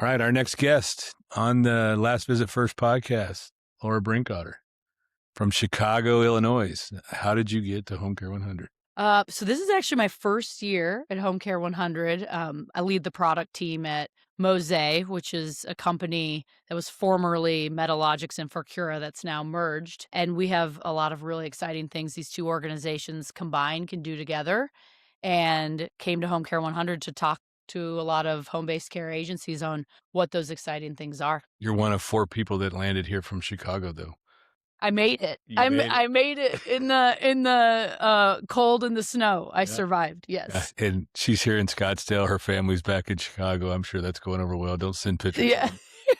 All right, our next guest on the Last Visit First podcast, Laura Brinkoetter from Chicago, Illinois. How did you get to Home Care 100? So this is actually my first year at Home Care 100. I lead the product team at Mosai, which is a company that was formerly Medalogix and Forcura that's now merged. And we have a lot of really exciting things these two organizations combined can do together, and came to Home Care 100 to talk to a lot of home-based care agencies on what those exciting things are. You're one of 4 people that landed here from Chicago, though. I made it. You made it. I made it in the cold and the snow. I Yeah. survived. Yes. And she's here in Scottsdale. Her family's back in Chicago. I'm sure that's going over well. Don't send pictures. Yeah.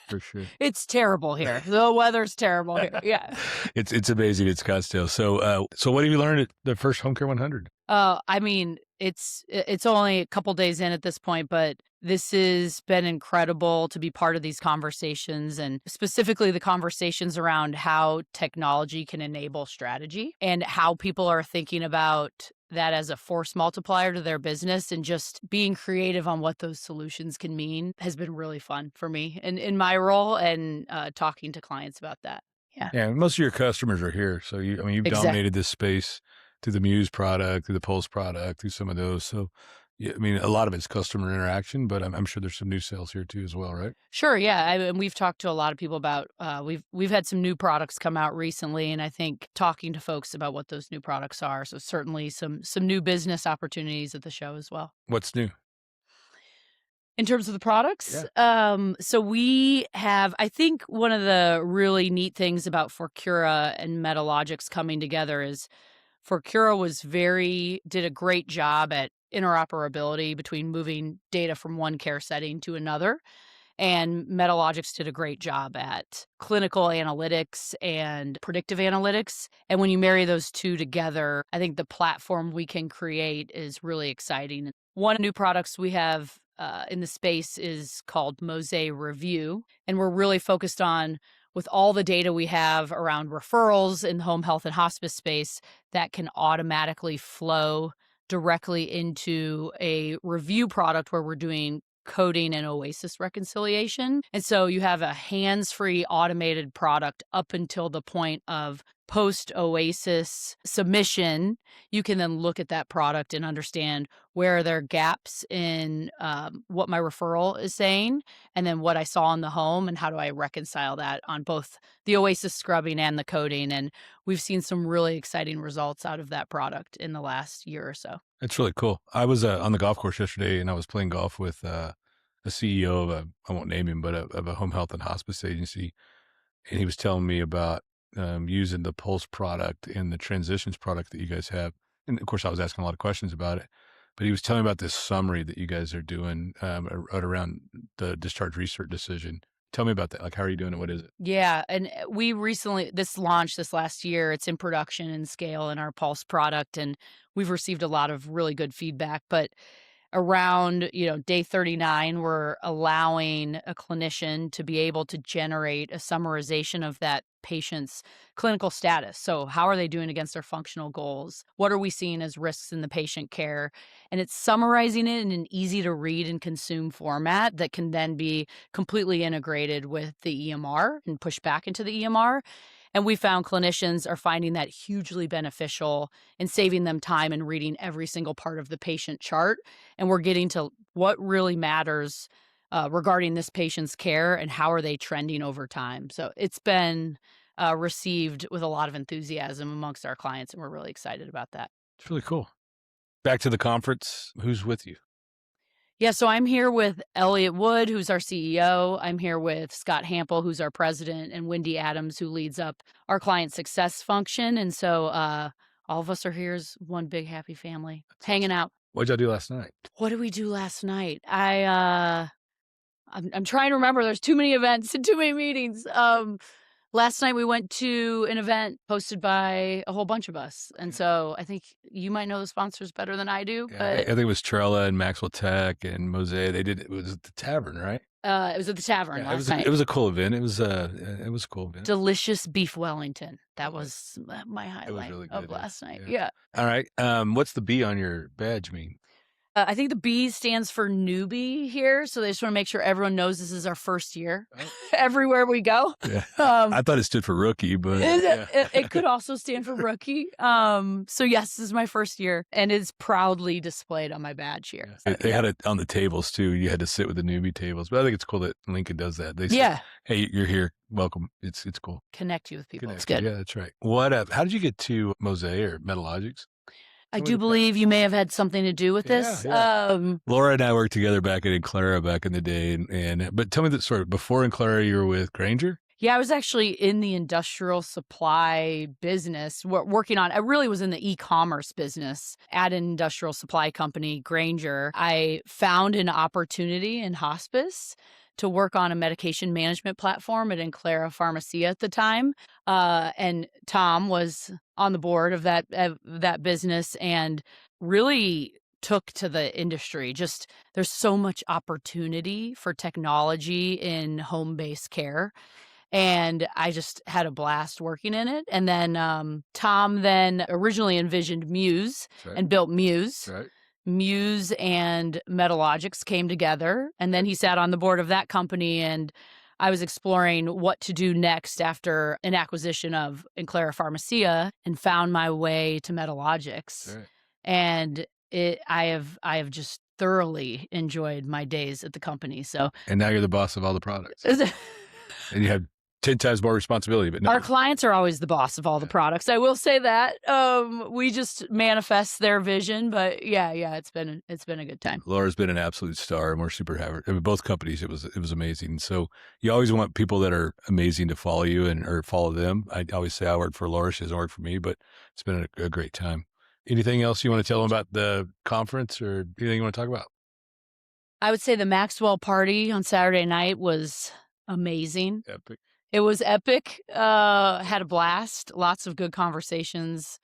For sure. It's terrible here. The weather's terrible here. Yeah. It's amazing at Scottsdale. So what have you learned at the first Home Care 100? I mean, it's only a couple days in at this point, but this has been incredible to be part of these conversations, and specifically the conversations around how technology can enable strategy and how people are thinking about that as a force multiplier to their business, and just being creative on what those solutions can mean has been really fun for me in my role, and talking to clients about that. Yeah. Yeah, most of your customers are here. So you've Exactly. dominated this space through the Muse product, through the Pulse product, through some of those. So, yeah, a lot of it's customer interaction, but I'm sure there's some new sales here too as well, right? Sure, yeah. And we've talked to a lot of people about we've had some new products come out recently, and I think talking to folks about what those new products are. So certainly some new business opportunities at the show as well. What's new? In terms of the products, so we have, I think one of the really neat things about Forcura and Medalogix coming together is Forcura did a great job at interoperability between moving data from one care setting to another. And Medalogix did a great job at clinical analytics and predictive analytics. And when you marry those two together, I think the platform we can create is really exciting. One of the new products we have in the space is called Mosai Review. And we're really focused on, with all the data we have around referrals in the home health and hospice space, that can automatically flow directly into a review product where we're doing coding and OASIS reconciliation. And so you have a hands-free automated product up until the point of post-OASIS submission. You can then look at that product and understand where are there gaps in what my referral is saying, and then what I saw in the home, and how do I reconcile that on both the OASIS scrubbing and the coding. And we've seen some really exciting results out of that product in the last year or so. It's really cool. I was on the golf course yesterday, and I was playing golf with a CEO of I won't name him, but of a home health and hospice agency. And he was telling me about using the Pulse product and the transitions product that you guys have. And of course, I was asking a lot of questions about it, but he was telling me about this summary that you guys are doing around the discharge research decision. Tell me about that. Like, how are you doing it? What is it? Yeah. And we recently, this launched this last year. It's in production and scale in our Pulse product. And we've received a lot of really good feedback. But around, day 39, we're allowing a clinician to be able to generate a summarization of that patient's clinical status. So how are they doing against their functional goals? What are we seeing as risks in the patient care? And it's summarizing it in an easy to read and consume format that can then be completely integrated with the EMR and pushed back into the EMR. And we found clinicians are finding that hugely beneficial in saving them time and reading every single part of the patient chart. And we're getting to what really matters regarding this patient's care and how are they trending over time. So it's been received with a lot of enthusiasm amongst our clients, and we're really excited about that. It's really cool. Back to the conference. Who's with you? Yeah, so I'm here with Elliot Wood, who's our CEO. I'm here with Scott Hample, who's our president, and Wendy Adams, who leads up our client success function. And so all of us are here as one big happy family, hanging out. What did y'all do last night? What did we do last night? I'm trying to remember. There's too many events and too many meetings. Last night we went to an event hosted by a whole bunch of us. And so I think you might know the sponsors better than I do. Yeah, but I think it was Trella and Maxwell Tech and Mosaic. It was at the tavern, right? It was at the tavern last night. It was a cool event. It was a cool event. Delicious beef Wellington. That was my highlight really of good, last night. Yeah. All right. What's the B on your badge mean? I think the B stands for newbie here, so they just want to make sure everyone knows this is our first year everywhere we go. Yeah. I thought it stood for rookie, but it could also stand for rookie. So yes, this is my first year, and it's proudly displayed on my badge here. They had it on the tables too. You had to sit with the newbie tables, but I think it's cool that Lincoln does that. They say, "Hey, you're here. Welcome." It's cool. Connect you with people. It's good. Yeah, that's right. How did you get to Mosaic or Medalogix? I do believe you may have had something to do with this. Yeah. Laura and I worked together back at Enclara back in the day, but tell me that story. Before Enclara, you were with Grainger? Yeah, I was actually in the industrial supply business working on, I really was in the e-commerce business at an industrial supply company, Grainger. I found an opportunity in hospice to work on a medication management platform at Enclara Pharmacia at the time. And Tom was on the board of that business and really took to the industry. Just there's so much opportunity for technology in home-based care. And I just had a blast working in it. And then Tom then originally envisioned Muse and built Muse. Right. Muse and Medalogix came together, and then he sat on the board of that company, and I was exploring what to do next after an acquisition of Enclara Pharmacia and found my way to Medalogix. Right. And I have just thoroughly enjoyed my days at the company. And now you're the boss of all the products. And you have 10 times more responsibility, but no. Our clients are always the boss of all the products. I will say that. We just manifest their vision, but yeah, it's been a good time. Laura's been an absolute star, and we're super happy. I mean, both companies, it was amazing. So you always want people that are amazing to follow you or follow them. I always say I work for Laura; she doesn't work for me, but it's been a great time. Anything else you want to tell them about the conference, or anything you want to talk about? I would say the Maxwell party on Saturday night was amazing. Epic. It was epic. Had a blast. Lots of good conversations,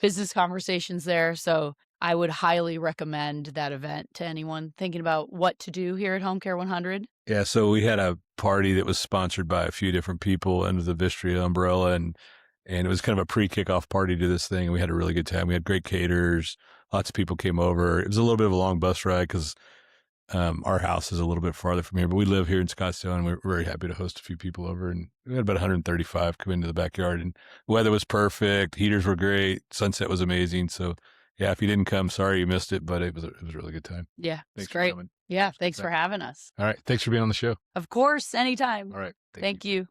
business conversations there. So I would highly recommend that event to anyone thinking about what to do here at Home Care 100. Yeah, so we had a party that was sponsored by a few different people under the Vistria umbrella, and it was kind of a pre-kickoff party to this thing. And we had a really good time. We had great caterers. Lots of people came over. It was a little bit of a long bus ride because our house is a little bit farther from here, but we live here in Scottsdale, and we're very happy to host a few people over. And we had about 135 come into the backyard, and the weather was perfect. Heaters were great. Sunset was amazing. So yeah, if you didn't come, sorry you missed it, but it was a really good time. Yeah, it's great. Yeah, thanks for having us. All right. Thanks for being on the show. Of course, anytime. All right. Thank you.